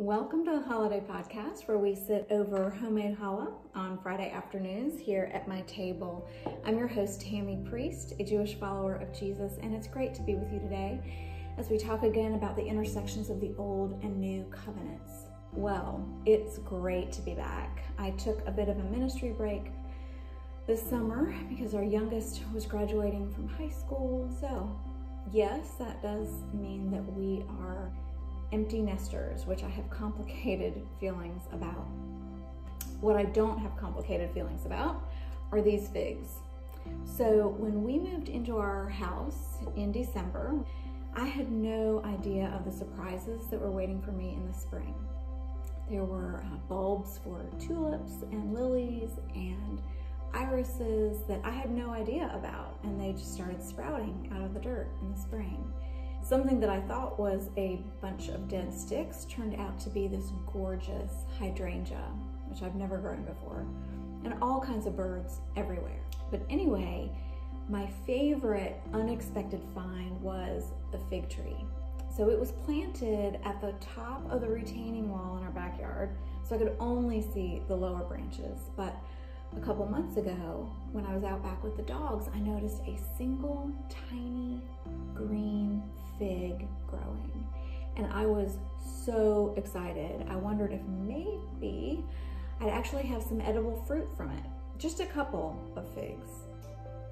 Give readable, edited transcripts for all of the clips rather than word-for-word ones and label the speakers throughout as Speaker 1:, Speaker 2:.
Speaker 1: Welcome to the Holiday Podcast, where we sit over homemade challah on Friday afternoons here at my table. I'm your host, Tammy Priest, a Jewish follower of Jesus, and it's great to be with you today as we talk again about the intersections of the Old and New Covenants. Well, it's great to be back. I took a bit of a ministry break this summer because our youngest was graduating from high school. So yes, that does mean that we are empty nesters, which I have complicated feelings about. What I don't have complicated feelings about are these figs. So when we moved into our house in December, I had no idea of the surprises that were waiting for me in the spring. There were bulbs for tulips and lilies and irises that I had no idea about, and they just started sprouting out of the dirt in the spring. Something that I thought was a bunch of dead sticks turned out to be this gorgeous hydrangea, which I've never grown before, and all kinds of birds everywhere. But anyway, my favorite unexpected find was the fig tree. So it was planted at the top of the retaining wall in our backyard, so I could only see the lower branches. But a couple months ago, when I was out back with the dogs, I noticed a single tiny green fig growing, and I was so excited. I wondered if maybe I'd actually have some edible fruit from it, just a couple of figs.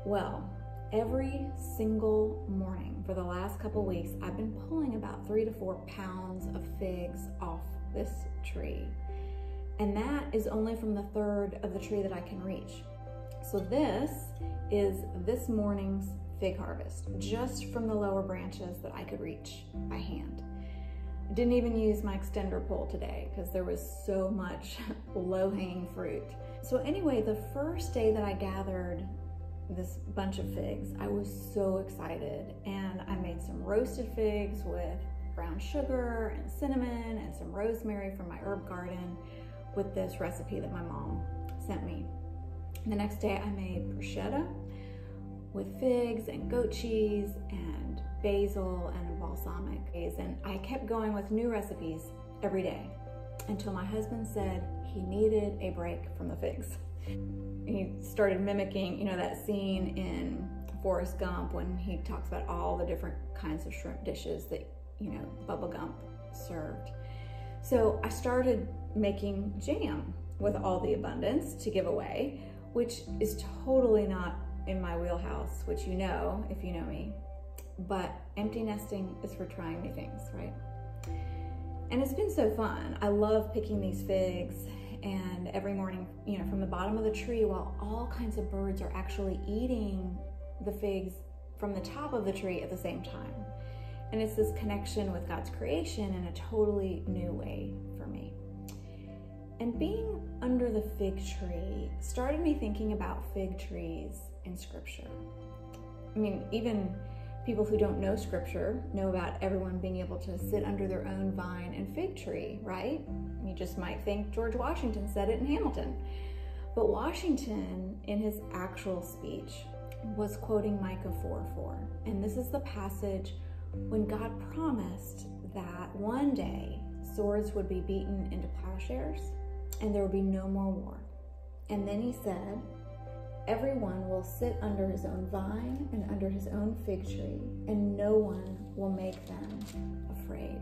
Speaker 1: Well, every single morning for the last couple weeks, I've been pulling about 3 to 4 pounds of figs off this tree. And that is only from the third of the tree that I can reach. So this is this morning's fig harvest, just from the lower branches that I could reach by hand. I didn't even use my extender pole today because there was so much low-hanging fruit. So anyway, the first day that I gathered this bunch of figs, I was so excited, and I made some roasted figs with brown sugar and cinnamon and some rosemary from my herb garden with this recipe that my mom sent me. The next day I made bruschetta with figs and goat cheese and basil and balsamic. And I kept going with new recipes every day until my husband said he needed a break from the figs. He started mimicking, that scene in Forrest Gump when he talks about all the different kinds of shrimp dishes that, Bubba Gump served. So I started making jam with all the abundance to give away, which is totally not in my wheelhouse, which you know if you know me. But empty nesting is for trying new things, right? And it's been so fun. I love picking these figs, and every morning, from the bottom of the tree, while all kinds of birds are actually eating the figs from the top of the tree at the same time. And it's this connection with God's creation in a totally new way for me. And being under the fig tree started me thinking about fig trees in Scripture. I mean, even people who don't know Scripture know about everyone being able to sit under their own vine and fig tree, right? You just might think George Washington said it in Hamilton. But Washington, in his actual speech, was quoting Micah 4:4. And this is the passage when God promised that one day swords would be beaten into plowshares and there would be no more war. And then he said, everyone will sit under his own vine and under his own fig tree, and no one will make them afraid.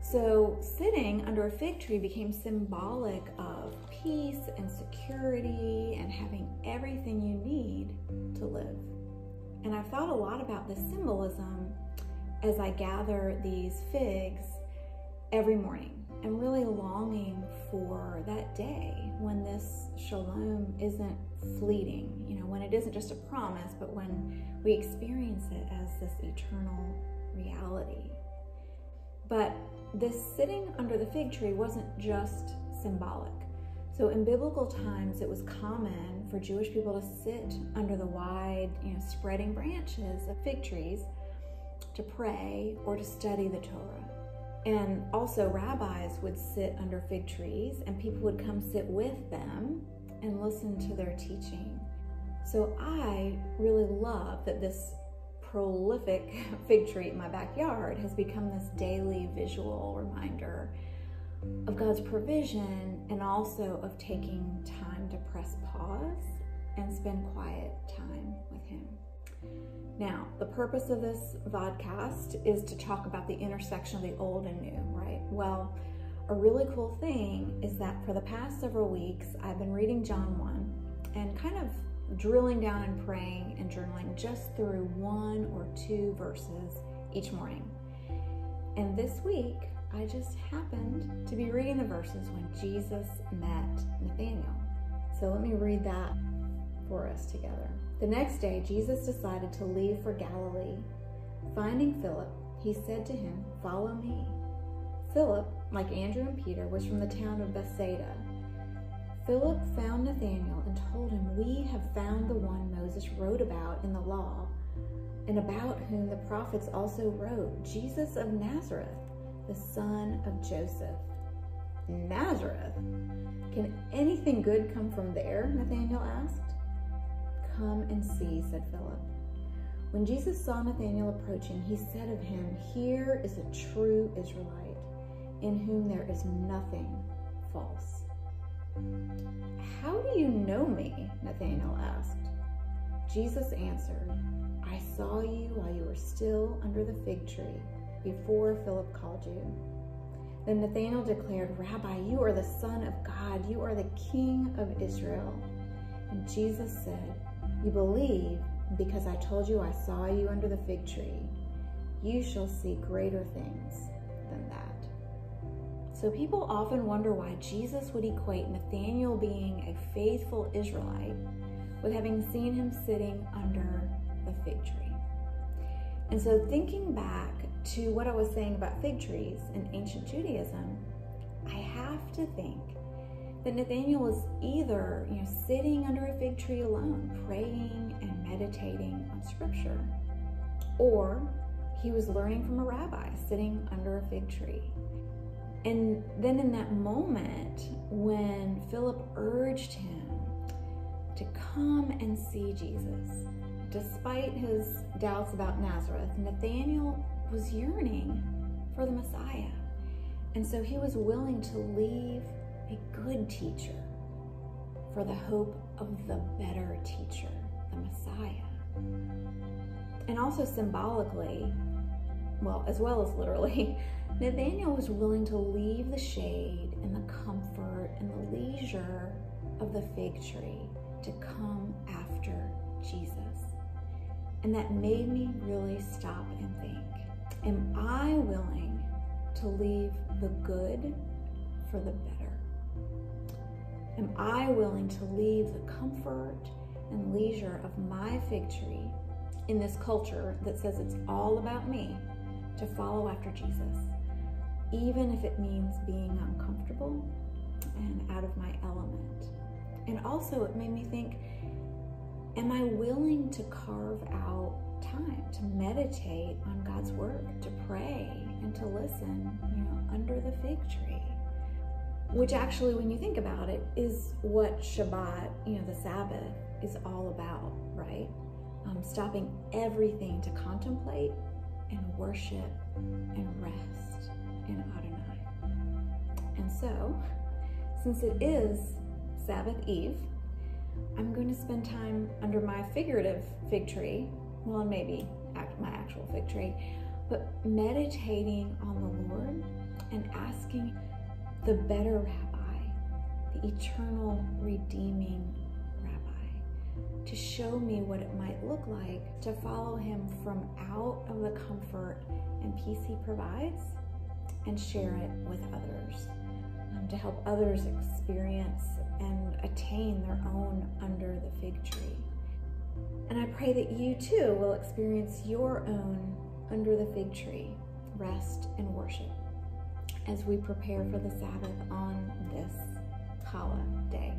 Speaker 1: So sitting under a fig tree became symbolic of peace and security and having everything you need to live. And I've thought a lot about this symbolism as I gather these figs every morning, and really longing for that day when this shalom isn't fleeting, when it isn't just a promise, but when we experience it as this eternal reality. But this sitting under the fig tree wasn't just symbolic. So in biblical times, it was common for Jewish people to sit under the wide, spreading branches of fig trees to pray or to study the Torah. And also rabbis would sit under fig trees, and people would come sit with them and listen to their teaching. So I really love that this prolific fig tree in my backyard has become this daily visual reminder of God's provision and also of taking time to press pause and spend quiet time with Him. Now, the purpose of this vodcast is to talk about the intersection of the old and new, right? Well, a really cool thing is that for the past several weeks, I've been reading John 1 and kind of drilling down and praying and journaling just through 1 or 2 verses each morning. And this week, I just happened to be reading the verses when Jesus met Nathanael. So let me read that for us together. The next day, Jesus decided to leave for Galilee. Finding Philip, he said to him, "Follow me." Philip, like Andrew and Peter, was from the town of Bethsaida. Philip found Nathanael and told him, "We have found the one Moses wrote about in the law, and about whom the prophets also wrote, Jesus of Nazareth, the son of Joseph." Nazareth? Can anything good come from there? Nathanael asked. "Come and see," said Philip. When Jesus saw Nathanael approaching, he said of him, "Here is a true Israelite, in whom there is nothing false." "How do you know me?" Nathanael asked. Jesus answered, "I saw you while you were still under the fig tree, before Philip called you." Then Nathanael declared, "Rabbi, you are the Son of God. You are the King of Israel." And Jesus said, "You believe because I told you I saw you under the fig tree. You shall see greater things than that." So people often wonder why Jesus would equate Nathanael being a faithful Israelite with having seen him sitting under the fig tree. And so thinking back to what I was saying about fig trees in ancient Judaism, I have to think that Nathanael was either, sitting under a fig tree alone, praying and meditating on scripture, or he was learning from a rabbi sitting under a fig tree. And then in that moment when Philip urged him to come and see Jesus, despite his doubts about Nazareth, Nathanael was yearning for the Messiah. And so he was willing to leave a good teacher for the hope of the better teacher, the Messiah. And also symbolically, as well as literally, Nathanael was willing to leave the shade and the comfort and the leisure of the fig tree to come after Jesus. And that made me really stop and think, am I willing to leave the good for the better? Am I willing to leave the comfort and leisure of my fig tree in this culture that says it's all about me to follow after Jesus, even if it means being uncomfortable and out of my element? And also it made me think, am I willing to carve out time to meditate on God's word, to pray and to listen, under the fig tree? Which actually, when you think about it, is what Shabbat, the Sabbath, is all about, right? Stopping everything to contemplate and worship and rest in Adonai. And so, since it is Sabbath Eve, I'm going to spend time under my figurative fig tree, well, maybe my actual fig tree, but meditating on the Lord and asking the better rabbi, the eternal redeeming rabbi, to show me what it might look like to follow him from out of the comfort and peace he provides and share it with others, to help others experience and attain their own under the fig tree. And I pray that you too will experience your own under the fig tree, rest and worship, as we prepare for the Sabbath on this holiday.